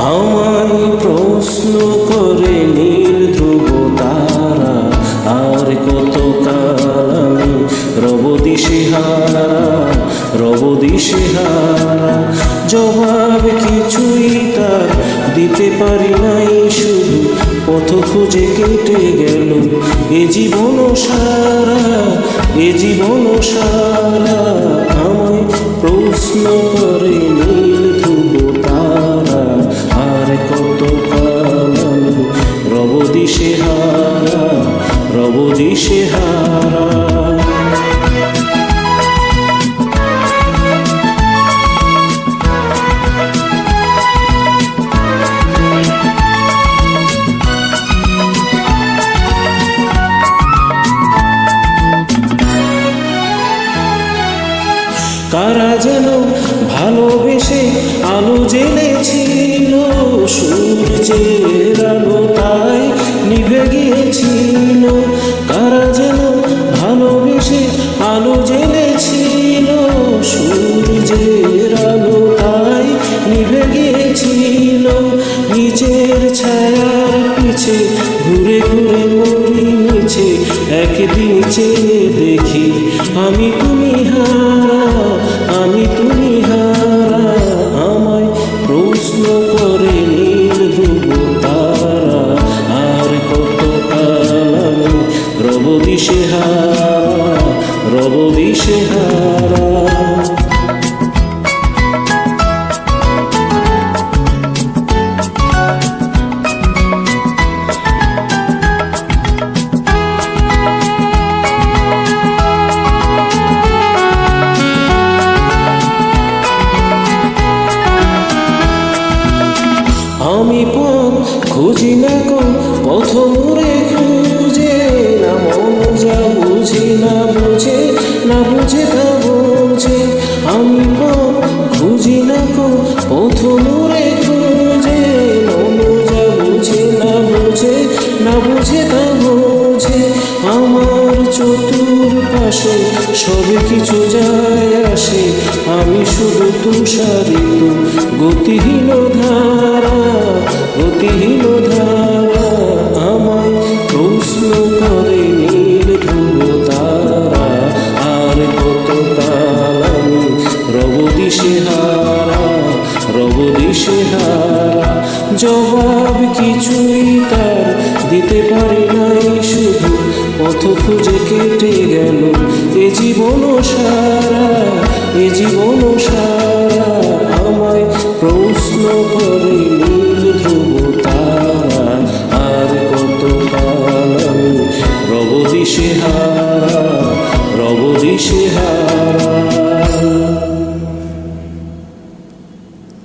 আমায় প্রশ্ন করে নীল ধ্রুব তারা, আর কত কাল আমি রব দিশেহারা, রব দিশেহারা। জবাব কিছুই তার দিতে পারি নাই, শুধু পথ খুঁজে কেটে গেল এ জীবন সারা, এ জীবন সারা। আমায় প্রশ্ন করে নীল ধ্রুব তারা, আর কত কাল আমি রব দিশেহারা, রব দিশেহারা। কারা যেন ভালোবেসে আলো জ্বেলেছিল, সূর্যের আলো তাই নিভে গিয়েছিল। কারা যেন ভালোবেসে আলো জ্বেলেছিল, সূর্যের আলো তাই নিভে গিয়েছিল। নিজের ছায়ার পিছে ঘুরে ঘুরে মরি মিছে, একদিন চেয়ে দেখি আমি তুমি হারা, আমি তুমি হারা। আমায় প্রশ্ন করে নীল ধ্রুব তারা, আর কত কাল আমি রব দিশেহারা, রব দিশেহারা। আমি পথ খুঁজি না গো পথ মোরে খুঁজে, না মন যা বুঝি না বুঝে, না বুঝে তা বুঝে। আমি পথ খুঁজি না গো পথ মোরে খুঁজে, মন যা বুঝে না বুঝে, না বুঝে তা বুঝে। আমার চতুর্পাশে সব কিছু যায় আসে, আমি শুধু তুষারিত গতিহীন ধারা, গতিহীন ধারা। আমায় প্রশ্ন করে নীল ধ্রুব তারা, আর কত কাল আমি রব দিশেহারা, রব দিশেহারা। জবাব কিছুই তার দিতে পারি নাই, শুধু পথ খুঁজে কেটে গেল এ জীবন সারা, এ জীবন সারা। আমায় প্রশ্ন করে নীল ধ্রুব তারা, আর কত কাল আমি রব দিশেহারা, রব দিশেহারা।